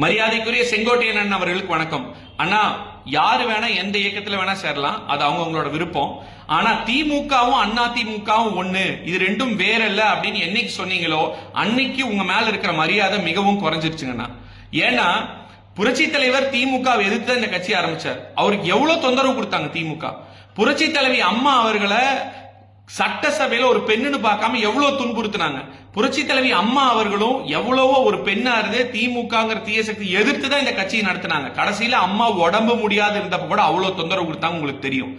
மரியாதைக்குரிய செங்கோட்டையன் அண்ணன் அவர்களுக்கு வணக்கம். அண்ணா, யாரு வேணா எந்த இயக்கத்துல வேணா சேரலாம், அது அவங்களோட விருப்பம். ஆனா திமுகவும் அண்ணா திமுகவும் ஒண்ணு, இது ரெண்டும் வேற இல்ல அப்படின்னு என்னைக்கு சொன்னீங்களோ அன்னைக்கு உங்க மேல இருக்கிற மரியாதை மிகவும் குறைஞ்சிருச்சுங்கண்ணா. ஏன்னா புரட்சி தலைவர் திமுக எதிர்த்து இந்த கட்சி ஆரம்பிச்சார். அவருக்கு எவ்வளவு தொந்தரவு கொடுத்தாங்க திமுக. புரட்சி தலைவி அம்மா அவர்களை சட்டசபையில ஒரு பெண்ணுன்னு பார்க்காம எவ்வளவு துன்புறுத்தினாங்க. புரட்சி தலைவி அம்மா அவர்களும் எவ்வளவோ ஒரு பெண்ணா இருந்து திமுகங்கிற தீய சக்தி எதிர்த்து தான் இந்த கட்சியை நடத்தினாங்க. கடைசியில அம்மா உடம்பு முடியாது இருந்தப்ப கூட அவ்வளவு தொந்தரவு கொடுத்தாங்க. உங்களுக்கு தெரியும்.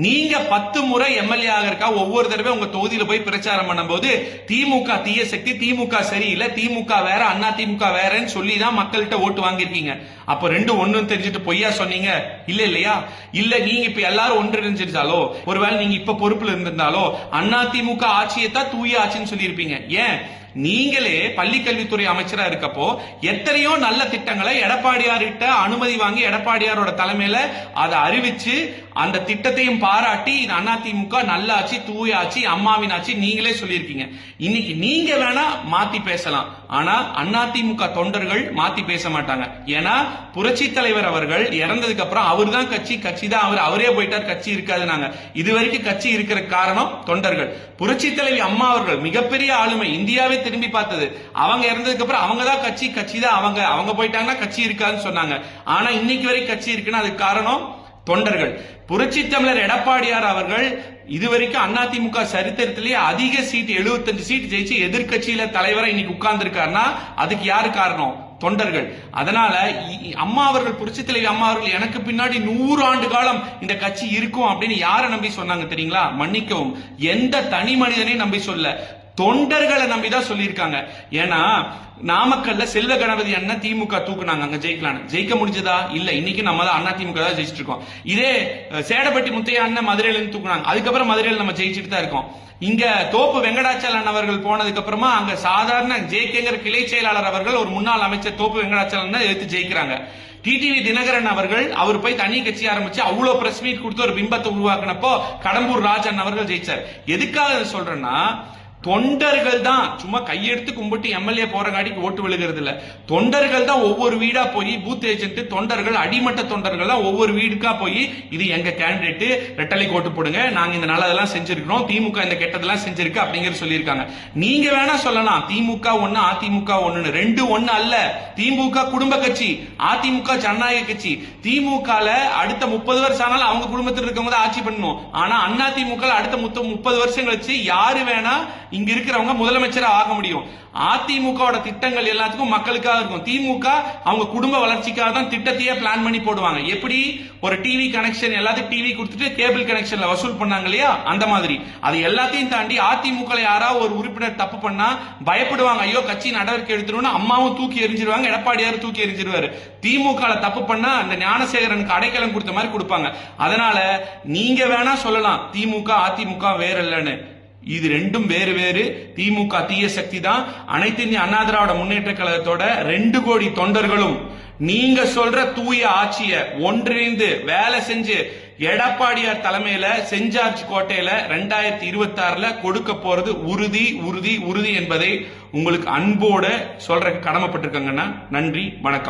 நீங்க 10 முறை எம்எல்ஏ ஆகிறக்கா ஒவ்வொரு தடவை உங்க தொகுதியில போய் பிரச்சாரம் பண்ணும்போது திமுக தீய சக்தி, திமுக சரியில்லை, திமுக வேற, அண்ணா திமுக வேறன்னு சொல்லி தான் மக்கள்கிட்ட ஓட்டு வாங்கிருக்கீங்க. அப்ப ரெண்டும் ஒண்ணும் தெரிஞ்சுட்டு பொய்யா சொன்னீங்க இல்ல இல்லையா? இல்ல நீங்க இப்ப எல்லாரும் ஒன்றிணைஞ்சிருந்தாலோ, ஒருவேளை நீங்க இப்ப பொறுப்புல இருந்திருந்தாலோ அண்ணா திமுக ஆட்சியை தான் தூய ஆட்சின்னு சொல்லியிருப்பீங்க. ஏன்? நீங்களே பள்ளிக்கல்வித்துறை அமைச்சரா இருக்கப்போ எத்தனையோ நல்ல திட்டங்களை எடப்பாடியார்கிட்ட அனுமதி வாங்கி எடப்பாடியாரோட தலைமையில அதை அறிவிச்சு அந்த திட்டத்தையும் பாராட்டி இது அதிமுக நல்ல ஆட்சி, தூய ஆட்சி, அம்மாவின் ஆட்சி நீங்களே சொல்லியிருக்கீங்க. இன்னைக்கு நீங்க வேணா மாத்தி பேசலாம், ஆனா அதிமுக தொண்டர்கள் மாத்தி பேச மாட்டாங்க. ஏன்னா புரட்சி தலைவர் அவர்கள் இறந்ததுக்கு அப்புறம் அவர் தான் கட்சி தான் அவரே போயிட்டார், கட்சி இருக்காது. நாங்க இதுவரைக்கும் கட்சி இருக்கிற காரணம் தொண்டர்கள். புரட்சி தலைவி அம்மா அவர்கள் மிகப்பெரிய ஆளுமை, இந்தியாவே திரும்பி பார்த்தது. அவங்க இறந்ததுக்கு அப்புறம் அவங்க தான் கட்சி தான் அவங்க போயிட்டாங்கன்னா கட்சி இருக்காதுன்னு சொன்னாங்க. ஆனா இன்னைக்கு வரைக்கும் கட்சி இருக்குன்னா அதுக்கு காரணம் தொண்டர்கள். புரட்சி தமிழர் எடப்பாடியார் அவர்கள் இதுவரைக்கும் அதிமுக சரித்திரத்திலேயே அதிக சீட் 75 சீட் ஜெயிச்சு எதிர்கட்சியில தலைவரை இன்னைக்கு உட்கார்ந்து இருக்காருன்னா அதுக்கு யாரு காரணம்? தொண்டர்கள். அதனால அம்மா அவர்கள், புரட்சி தலைவி அம்மா அவர்கள் எனக்கு பின்னாடி 100 ஆண்டு காலம் இந்த கட்சி இருக்கும் அப்படின்னு யாரை நம்பி சொன்னாங்க தெரியுங்களா? மன்னிக்கவும், எந்த தனி மனிதனையும் நம்பி சொல்ல, தொண்டர்களை நம்பிதான் சொல்லியிருக்காங்க. ஏன்னா நாமக்கல்ல செல்வ கணபதி அண்ணன் திமுக தூக்குனாங்க, அங்க ஜெயிக்கலாம். ஜெயிக்க முடிஞ்சதா? இல்ல. இன்னைக்கு நம்ம தான் அண்ணா திமுக தான் ஜெயிச்சிட்டு இருக்கோம். இதே சேடப்பட்டி முத்தையா அண்ணன் மதுரையில இருந்து தூக்குனாங்க, அதுக்கப்புறம் மதுரையில நம்ம ஜெயிச்சுட்டு தான் இருக்கோம். இங்க தோப்பு வெங்கடாச்சலன் அவர்கள் போனதுக்கு அப்புறமா அங்க சாதாரண ஜேகேங்கிற கிளை செயலாளர் அவர்கள் ஒரு முன்னாள் அமைச்சர் தோப்பு வெங்கடாச்சலன் எடுத்து ஜெயிக்கிறாங்க. டிடிவி தினகரன் அவர்கள் அவர் போய் தனி கட்சி ஆரம்பிச்சு அவ்வளவு பிரஸ் மீட் கொடுத்து ஒரு பிம்பத்தை உருவாக்குனப்போ கடம்பூர் ராஜன் அவர்கள் ஜெயிச்சார். எதுக்காக சொல்றேன்னா தொண்டர்கள் தான் சும்மா கையெடுத்து கும்பிட்டு எம்எல்ஏ போறங்காட்டிக்கு ஓட்டு விழுகிறது இல்ல. தொண்டர்கள் தான் ஒவ்வொரு வீடா போய் பூத் ஏஜென்ட் தொண்டர்கள், அடிமட்ட தொண்டர்கள் தான் ஒவ்வொரு வீடுக்கா போய் இது எங்க கேண்டிடேட், ரெட்டலைக்கு ஓட்டு போடுங்க, நாங்க இந்த நல்லதெல்லாம் செஞ்சிருக்கிறோம், திமுக இந்த கெட்டதெல்லாம் செஞ்சிருக்கு அப்படிங்கிற சொல்லியிருக்காங்க. நீங்க வேணா சொல்லலாம் திமுக ஒண்ணு அதிமுக ஒண்ணு, ரெண்டு ஒண்ணு அல்ல. திமுக குடும்ப கட்சி, அதிமுக ஜனநாயக கட்சி. திமுக அடுத்த 30 வருஷம் ஆனாலும் அவங்க குடும்பத்தில் இருக்கவங்க தான் ஆட்சி பண்ணணும். ஆனா அண்ணா திமுக அடுத்த 30 வருஷம் கழிச்சு யாரு வேணா இங்க இருக்கிறவங்க முதலமைச்சரா ஆக முடியும். அதிமுக திட்டங்கள் எல்லாத்துக்கும் மக்களுக்காக இருக்கும். திமுக அவங்க குடும்ப வளர்ச்சிக்காக தான் திட்டத்தையே பிளான் பண்ணி போடுவாங்க. எப்படி ஒரு டிவி கனெக்ஷன் எல்லாத்துக்கும் டிவி கொடுத்துட்டு கேபிள் கனெக்ஷன்ல வசூல் பண்ணாங்க இல்லையா, அந்த மாதிரி. அது எல்லாத்தையும் தாண்டி அதிமுக யாராவது ஒரு உறுப்பினர் தப்பு பண்ணா பயப்படுவாங்க, ஐயோ கட்சி நடவடிக்கை எடுத்துருவோம், அம்மாவும் தூக்கி எரிஞ்சிருவாங்க, எடப்பாடியாரும் தூக்கி எரிஞ்சிருவாரு. திமுக தப்பு பண்ணா அந்த ஞானசேகரனுக்கு அடைக்கலம் கொடுத்த மாதிரி கொடுப்பாங்க. அதனால நீங்க வேணா சொல்லலாம் திமுக அதிமுக வேற இல்லைன்னு, இது ரெண்டும் வேறு வேறு. திமுக தீய சக்தி தான். அனைத்து இந்திய அண்ணா திராவிட முன்னேற்ற கழகத்தோட 2 கோடி தொண்டர்களும் நீங்க சொல்ற தூய ஆட்சிய ஒன்றிணைந்து வேலை செஞ்சு எடப்பாடியார் தலைமையில செஞ்சார்ஜ் கோட்டையில 2026 கொடுக்க போறது உறுதி உறுதி உறுதி என்பதை உங்களுக்கு அன்போட சொல்ற கடமைப்பட்டிருக்காங்கன்னா நன்றி, வணக்கம்.